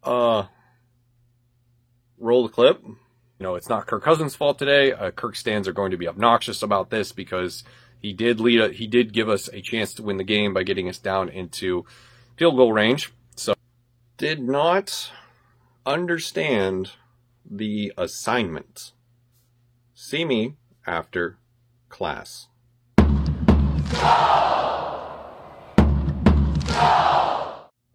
Roll the clip. It's not Kirk Cousins' fault today. Kirk stands are going to be obnoxious about this because he did give us a chance to win the game by getting us down into field goal range. So, did not understand the assignment. See me after class.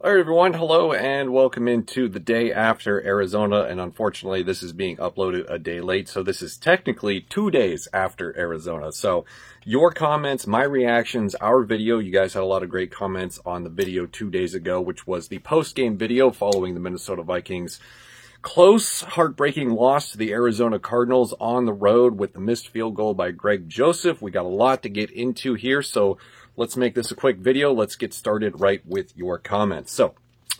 All right, everyone. Hello and welcome into the day after Arizona. And unfortunately, this is being uploaded a day late. So this is technically 2 days after Arizona. So your comments, my reactions, our video, you guys had a lot of great comments on the video 2 days ago, which was the post-game video following the Minnesota Vikings close, heartbreaking loss to the Arizona Cardinals on the road with the missed field goal by Greg Joseph. We got a lot to get into here, so let's make this a quick video. Let's get started right with your comments. So,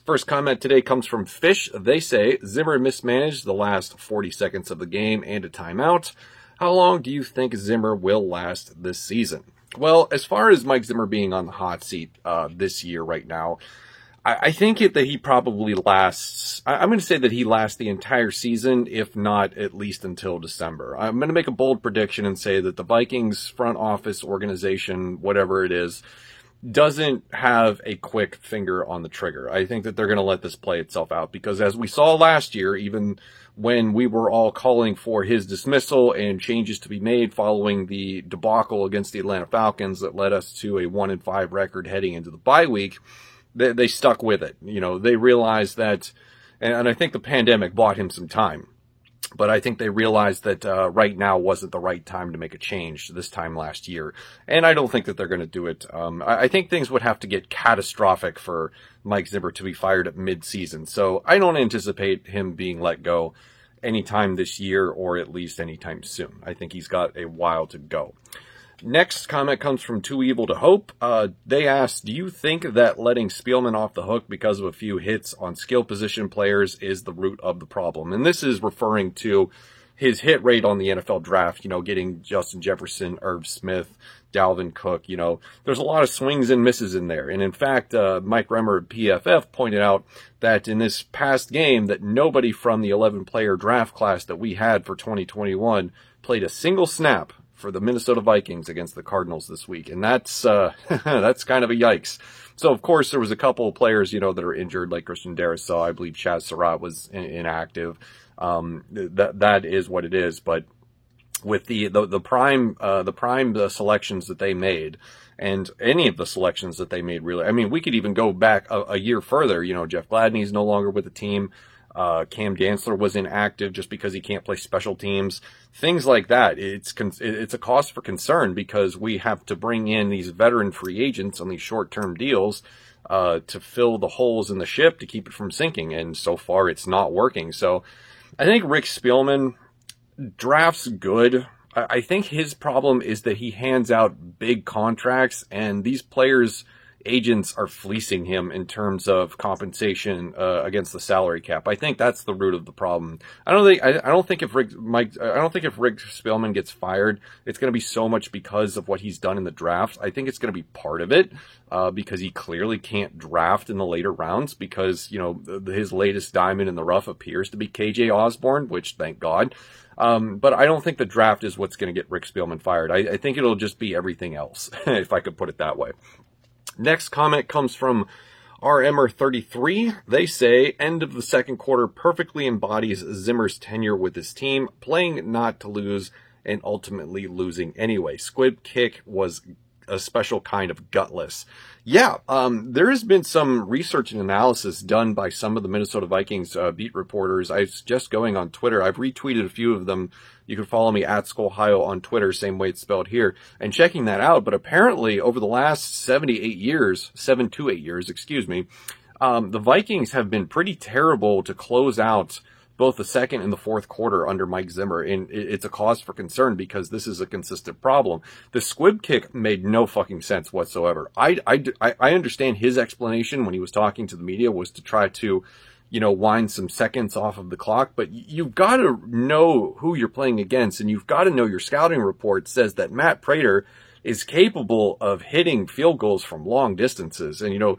first comment today comes from Fish. They say, Zimmer mismanaged the last 40 seconds of the game and a timeout. How long do you think Zimmer will last this season? Well, as far as Mike Zimmer being on the hot seat this year right now, I think that he probably lasts, I'm going to say that he lasts the entire season, if not at least until December. I'm going to make a bold prediction and say that the Vikings front office organization, whatever it is, doesn't have a quick finger on the trigger. I think that they're going to let this play itself out because as we saw last year, even when we were all calling for his dismissal and changes to be made following the debacle against the Atlanta Falcons that led us to a 1-5 record heading into the bye week, they stuck with it. They realized that, and I think the pandemic bought him some time, but I think they realized that right now wasn't the right time to make a change this time last year. And I don't think that they're going to do it. I think things would have to get catastrophic for Mike Zimmer to be fired at mid-season. So I don't anticipate him being let go anytime this year or at least anytime soon. I think he's got a while to go. Next comment comes from Too Evil to Hope. They asked, do you think that letting Spielman off the hook because of a few hits on skill position players is the root of the problem? And this is referring to his hit rate on the NFL draft, getting Justin Jefferson, Irv Smith, Dalvin Cook. There's a lot of swings and misses in there. And in fact, Mike Remmer at PFF pointed out that in this past game that nobody from the 11-player draft class that we had for 2021 played a single snap for the Minnesota Vikings against the Cardinals this week. And that's that's kind of a yikes. So, of course, there was a couple of players, that are injured, like Christian Darrisaw. I believe Chaz Surratt was inactive. That is what it is. But with the prime selections that they made, and any of the selections that they made, really, I mean, we could even go back a year further. Jeff Gladney's no longer with the team. Cam Dantzler was inactive just because he can't play special teams. Things like that. It's a cause for concern because we have to bring in these veteran free agents on these short-term deals to fill the holes in the ship to keep it from sinking. And so far, it's not working. So I think Rick Spielman drafts good. I think his problem is that he hands out big contracts, and these players' agents are fleecing him in terms of compensation against the salary cap. I think that's the root of the problem. I don't think if Rick Spielman gets fired, it's going to be so much because of what he's done in the draft. I think it's going to be part of it because he clearly can't draft in the later rounds because his latest diamond in the rough appears to be KJ Osborne, which thank God. But I don't think the draft is what's going to get Rick Spielman fired. I think it'll just be everything else, if I could put it that way. Next comment comes from RMR33. They say, end of the second quarter perfectly embodies Zimmer's tenure with his team, playing not to lose and ultimately losing anyway. Squib kick was a special kind of gutless. Yeah, there has been some research and analysis done by some of the Minnesota Vikings beat reporters. I was just going on Twitter. I've retweeted a few of them. You can follow me at Skullhio on Twitter, same way it's spelled here, and checking that out. But apparently, over the last 7 to 8 years, the Vikings have been pretty terrible to close out both the second and the fourth quarter under Mike Zimmer, and it's a cause for concern because this is a consistent problem. The squib kick made no fucking sense whatsoever. I understand his explanation when he was talking to the media was to try to, wind some seconds off of the clock, but you've got to know who you're playing against, and you've got to know your scouting report says that Matt Prater is capable of hitting field goals from long distances. And,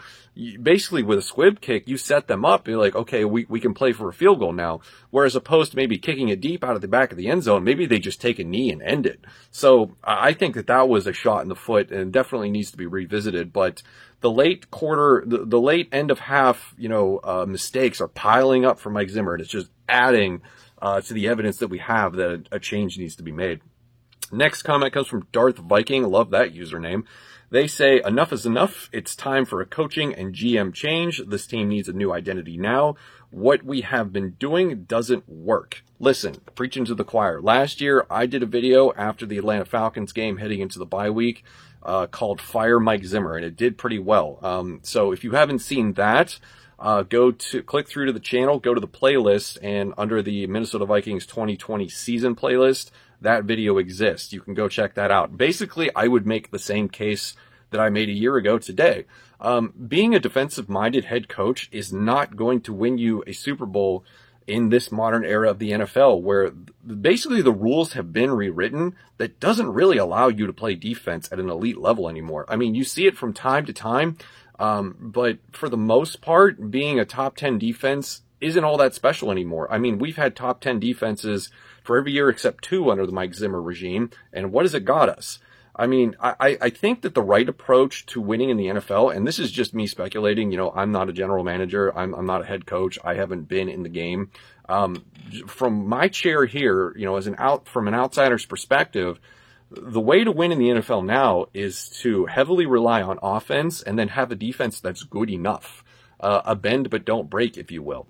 basically with a squib kick, you set them up. You're like, okay, we can play for a field goal now. Whereas opposed to maybe kicking it deep out of the back of the end zone, maybe they just take a knee and end it. So I think that was a shot in the foot and definitely needs to be revisited. But the late quarter, the late end of half, mistakes are piling up for Mike Zimmer, and it's just adding to the evidence that we have that a change needs to be made. Next comment comes from Darth Viking. Love that username. They say, enough is enough. It's time for a coaching and GM change. This team needs a new identity now. What we have been doing doesn't work. Listen, preaching to the choir. Last year, I did a video after the Atlanta Falcons game heading into the bye week called Fire Mike Zimmer, and it did pretty well. So if you haven't seen that, click through to the channel, go to the playlist, and under the Minnesota Vikings 2020 season playlist, that video exists. You can go check that out. Basically, I would make the same case that I made a year ago today. Being a defensive-minded head coach is not going to win you a Super Bowl in this modern era of the NFL, where basically the rules have been rewritten that doesn't really allow you to play defense at an elite level anymore. I mean, you see it from time to time, but for the most part, being a top 10 defense isn't all that special anymore. I mean, we've had top 10 defenses for every year except 2 under the Mike Zimmer regime, and what has it got us? I mean, I think that the right approach to winning in the NFL, and this is just me speculating, I'm not a general manager, I'm not a head coach, I haven't been in the game. From my chair here, from an outsider's perspective, the way to win in the NFL now is to heavily rely on offense and then have a defense that's good enough. A bend but don't break, if you will.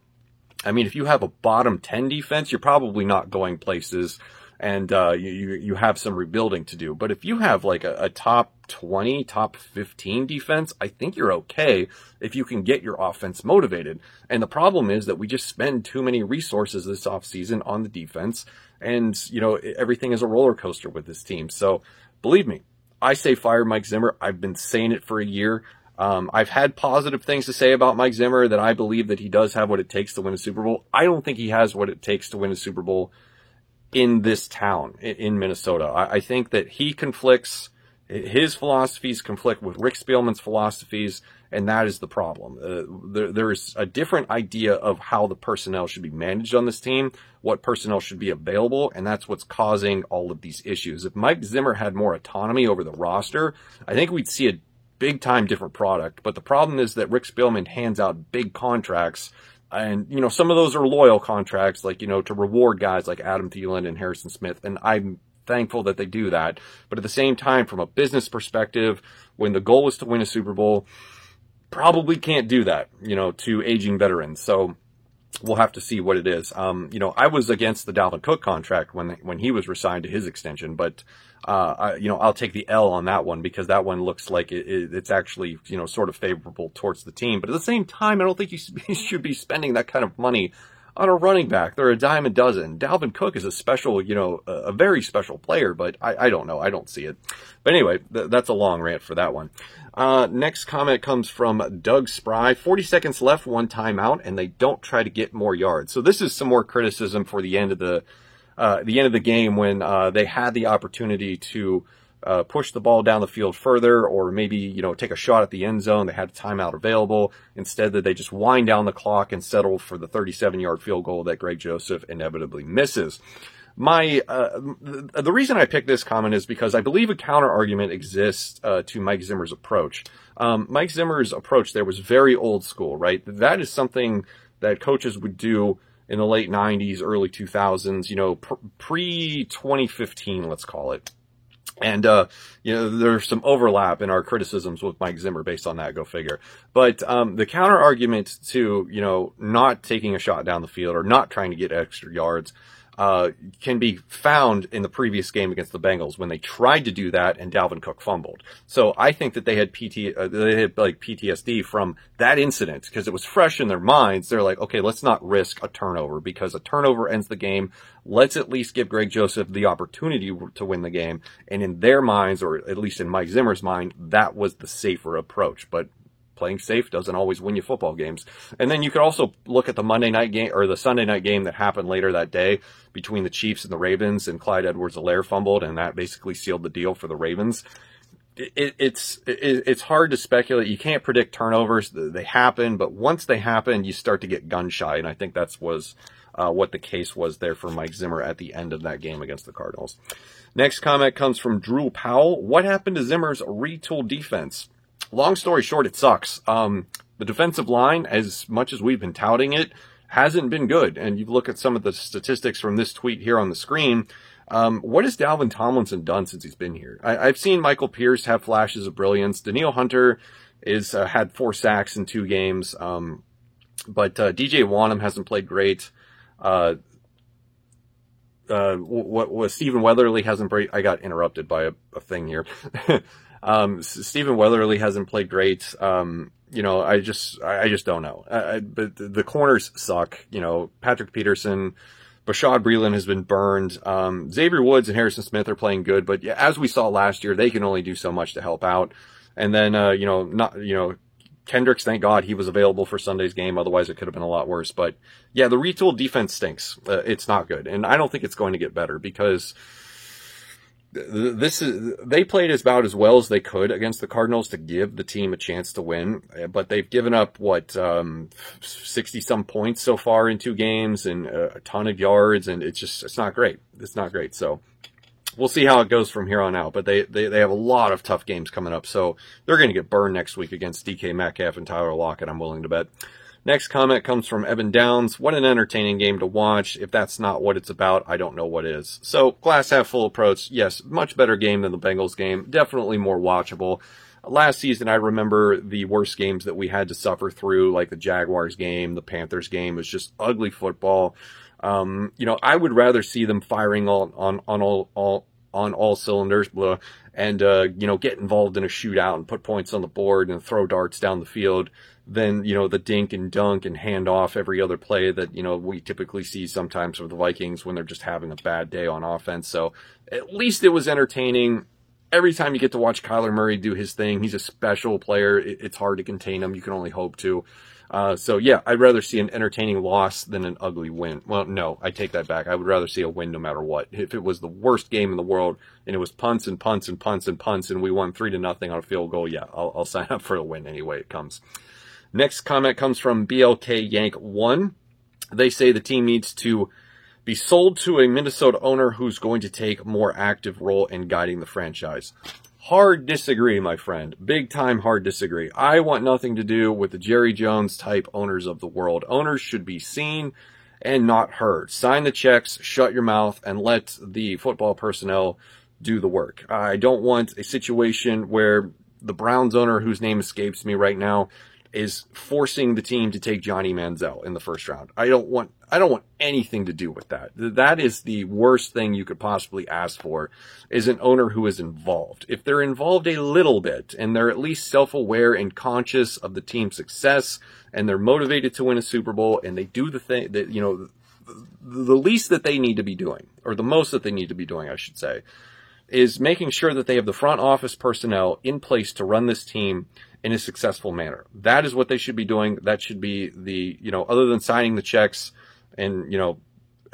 I mean, if you have a bottom 10 defense, you're probably not going places, and you have some rebuilding to do. But if you have like a top 20, top 15 defense, I think you're okay if you can get your offense motivated. And the problem is that we just spend too many resources this offseason on the defense, and everything is a roller coaster with this team. So believe me, I say fire Mike Zimmer. I've been saying it for a year. I've had positive things to say about Mike Zimmer, that I believe that he does have what it takes to win a Super Bowl. I don't think he has what it takes to win a Super Bowl in this town, in Minnesota. I think that his philosophies conflict with Rick Spielman's philosophies, and that is the problem. There's a different idea of how the personnel should be managed on this team, what personnel should be available, and that's what's causing all of these issues. If Mike Zimmer had more autonomy over the roster, I think we'd see a big-time different product. But the problem is that Rick Spielman hands out big contracts, and, some of those are loyal contracts, like, to reward guys like Adam Thielen and Harrison Smith, and I'm thankful that they do that. But at the same time, from a business perspective, when the goal is to win a Super Bowl, probably can't do that, to aging veterans. So we'll have to see what it is. I was against the Dalvin Cook contract when he was resigned to his extension, but I'll take the L on that one, because that one looks like it's actually, sort of favorable towards the team. But at the same time, I don't think you should be spending that kind of money on a running back. They're a dime a dozen. Dalvin Cook is a special, a very special player, but I don't know. I don't see it. But anyway, that's a long rant for that one. Next comment comes from Doug Spry. 40 seconds left, 1 timeout, and they don't try to get more yards. So this is some more criticism for the end of the game, when they had the opportunity to push the ball down the field further, or maybe, take a shot at the end zone. They had a timeout available. Instead, that they just wind down the clock and settle for the 37-yard field goal that Greg Joseph inevitably misses. The reason I picked this comment is because I believe a counter argument exists to Mike Zimmer's approach. Mike Zimmer's approach there was very old school, right? That is something that coaches would do in the late 90s, early 2000s, pre-2015, let's call it. And, there's some overlap in our criticisms with Mike Zimmer based on that, go figure. But, the counter argument to, not taking a shot down the field or not trying to get extra yards, can be found in the previous game against the Bengals, when they tried to do that and Dalvin Cook fumbled. So I think that they had PTSD from that incident, because it was fresh in their minds. They're like, okay, let's not risk a turnover, because a turnover ends the game. Let's at least give Greg Joseph the opportunity to win the game. And in their minds, or at least in Mike Zimmer's mind, that was the safer approach. But playing safe doesn't always win you football games. And then you could also look at the Monday night game, or the Sunday night game that happened later that day between the Chiefs and the Ravens, and Clyde Edwards-Helaire fumbled, and that basically sealed the deal for the Ravens. it's hard to speculate. You can't predict turnovers. They happen, but once they happen, you start to get gun shy. And I think was what the case was there for Mike Zimmer at the end of that game against the Cardinals. Next comment comes from Drew Powell. What happened to Zimmer's retooled defense? Long story short, it sucks. The defensive line, as much as we've been touting it, hasn't been good. And you look at some of the statistics from this tweet here on the screen. What has Dalvin Tomlinson done since he's been here? I've seen Michael Pierce have flashes of brilliance. Danielle Hunter had 4 sacks in 2 games. But DJ Wanham hasn't played great. What was Stephen Weatherly hasn't played. I got interrupted by a thing here. Stephen Weatherly hasn't played great. I just don't know. But the corners suck. Patrick Peterson, Bashad Breeland has been burned. Xavier Woods and Harrison Smith are playing good, but as we saw last year, they can only do so much to help out. And then, Kendricks, thank God he was available for Sunday's game. Otherwise it could have been a lot worse. But yeah, the retooled defense stinks. It's not good. And I don't think it's going to get better because they played about as well as they could against the Cardinals to give the team a chance to win, but they've given up 60 some points so far in 2 games and a ton of yards, and it's not great. It's not great. So we'll see how it goes from here on out, but they have a lot of tough games coming up. So they're going to get burned next week against DK Metcalf and Tyler Lockett, I'm willing to bet. Next comment comes from Evan Downs. What an entertaining game to watch. If that's not what it's about, I don't know what is. So, glass half full approach. Yes, much better game than the Bengals game. Definitely more watchable. Last season, I remember the worst games that we had to suffer through, like the Jaguars game, the Panthers game. It was just ugly football. I would rather see them firing on all cylinders, and get involved in a shootout and put points on the board and throw darts down the field than, the dink and dunk and hand off every other play that, we typically see sometimes with the Vikings when they're just having a bad day on offense. So at least it was entertaining. Every time you get to watch Kyler Murray do his thing, he's a special player. It's hard to contain him. You can only hope to. So yeah, I'd rather see an entertaining loss than an ugly win. Well, no, I take that back. I would rather see a win no matter what. If it was the worst game in the world and it was punts and punts and punts and punts and we won 3-0 on a field goal, yeah, I'll sign up for a win anyway it comes. Next comment comes from BLK Yank 1. They say the team needs to be sold to a Minnesota owner who's going to take a more active role in guiding the franchise. Hard disagree, my friend. Big time hard disagree. I want nothing to do with the Jerry Jones type owners of the world. Owners should be seen and not heard. Sign the checks, shut your mouth, and let the football personnel do the work. I don't want a situation where the Browns owner, whose name escapes me right now, is forcing the team to take Johnny Manziel in the first round. I don't want anything to do with that. That is the worst thing you could possibly ask for, is an owner who is involved. If they're involved a little bit and they're at least self-aware and conscious of the team's success and they're motivated to win a Super Bowl and they do the thing that, the least that they need to be doing, or the most that they need to be doing, I should say, is making sure that they have the front office personnel in place to run this team in a successful manner. That is what they should be doing. That should be the, other than signing the checks and,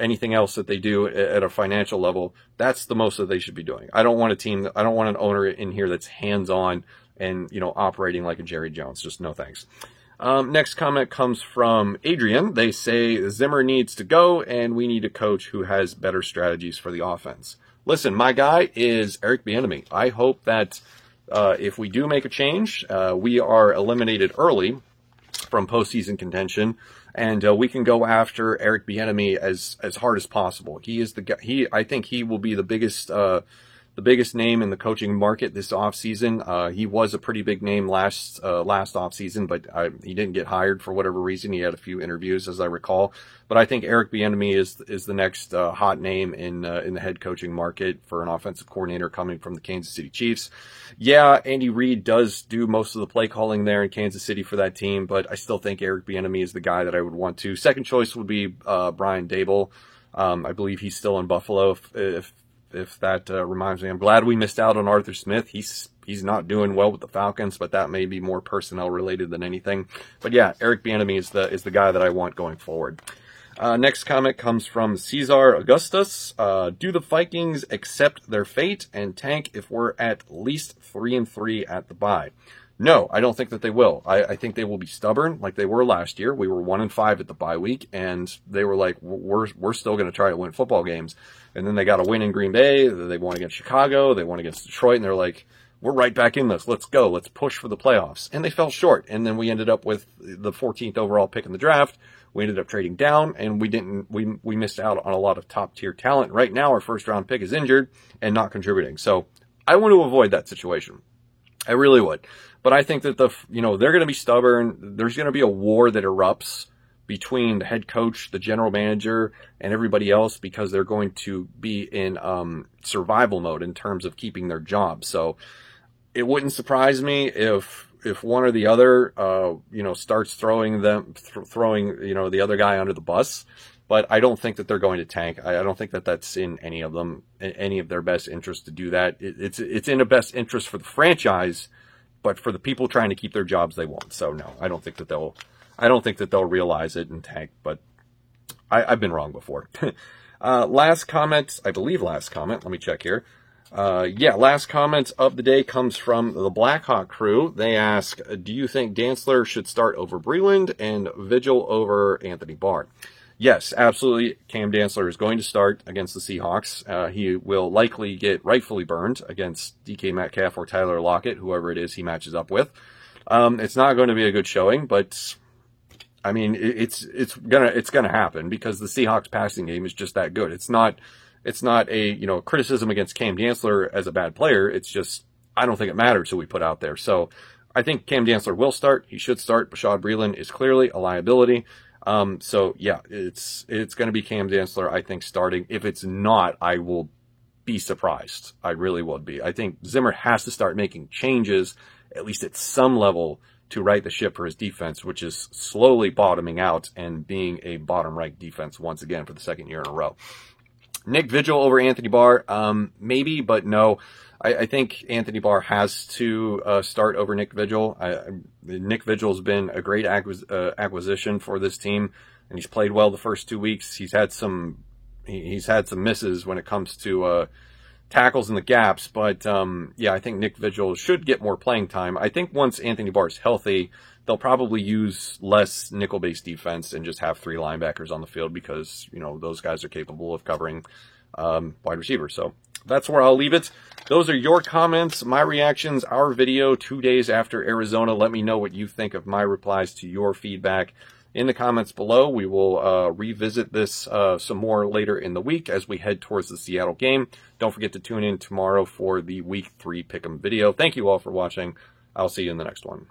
anything else that they do at a financial level, that's the most that they should be doing. I don't want an owner in here that's hands-on and, operating like a Jerry Jones. Just no thanks. Next comment comes from Adrian. They say Zimmer needs to go and we need a coach who has better strategies for the offense. Listen, my guy is Eric Bieniemy. I hope that if we do make a change, we are eliminated early from postseason contention, and we can go after Eric Bieniemy as hard as possible. He is the guy. I think he will be the biggest name in the coaching market this offseason. He was a pretty big name last offseason, but he didn't get hired for whatever reason. He had a few interviews, as I recall. But I think Eric Bieniemy is the next hot name in the head coaching market for an offensive coordinator coming from the Kansas City Chiefs. Yeah, Andy Reid does do most of the play calling there in Kansas City for that team, but I still think Eric Bieniemy is the guy that I would want to. Second choice would be Brian Daboll. I believe he's still in Buffalo. If that reminds me, I'm glad we missed out on Arthur Smith. He's not doing well with the Falcons, but that may be more personnel related than anything. But yeah, Eric Bieniemy is the guy that I want going forward. Next comment comes from Cesar Augustus. Do the Vikings accept their fate and tank if we're at least 3-3 at the bye? No, I don't think that they will. I think they will be stubborn like they were last year. We were 1-5 at the bye week, and they were like, we're still going to try to win football games. And then they got a win in Green Bay. They won against Chicago. They won against Detroit, and they're like, we're right back in this. Let's go. Let's push for the playoffs. And they fell short. And then we ended up with the 14th overall pick in the draft. We ended up trading down, and we missed out on a lot of top tier talent. Right now, our first round pick is injured and not contributing. So I want to avoid that situation. I really would. But I think that they're going to be stubborn. There's going to be a war that erupts between the head coach, the general manager, and everybody else because they're going to be in survival mode in terms of keeping their job. So it wouldn't surprise me if one or the other, starts throwing the other guy under the bus. But I don't think that they're going to tank. I don't think that that's in any of their best interest to do that. It's in the best interest for the franchise, but for the people trying to keep their jobs, they won't. So no, I don't think that they'll realize it and tank. But I've been wrong before. Last comment. Let me check here. Last comment of the day comes from the Blackhawk crew. They ask, do you think Dantzler should start over Breeland and Vigil over Anthony Barr? Yes, absolutely. Cam Dantzler is going to start against the Seahawks. He will likely get rightfully burned against DK Metcalf or Tyler Lockett, whoever it is he matches up with. It's not going to be a good showing, but I mean, it's gonna happen because the Seahawks passing game is just that good. It's not a criticism against Cam Dantzler as a bad player. It's just I don't think it matters who we put out there. So I think Cam Dantzler will start. He should start. Bashaud Breeland is clearly a liability. So yeah, it's going to be Cam Dantzler, I think, starting. If it's not, I will be surprised. I really would be. I think Zimmer has to start making changes, at least at some level, to right the ship for his defense, which is slowly bottoming out and being a bottom-ranked defense once again for the second year in a row. Nick Vigil over Anthony Barr, maybe, but no. I think Anthony Barr has to start over Nick Vigil. Nick Vigil's been a great acquisition for this team, and he's played well the first 2 weeks. He's had some misses when it comes to tackles in the gaps, but I think Nick Vigil should get more playing time. I think once Anthony Barr is healthy, they'll probably use less nickel-based defense and just have 3 linebackers on the field because those guys are capable of covering wide receivers. So that's where I'll leave it. Those are your comments, my reactions, our video 2 days after Arizona. Let me know what you think of my replies to your feedback in the comments below. We will revisit this some more later in the week as we head towards the Seattle game. Don't forget to tune in tomorrow for the Week 3 Pick'em video. Thank you all for watching. I'll see you in the next one.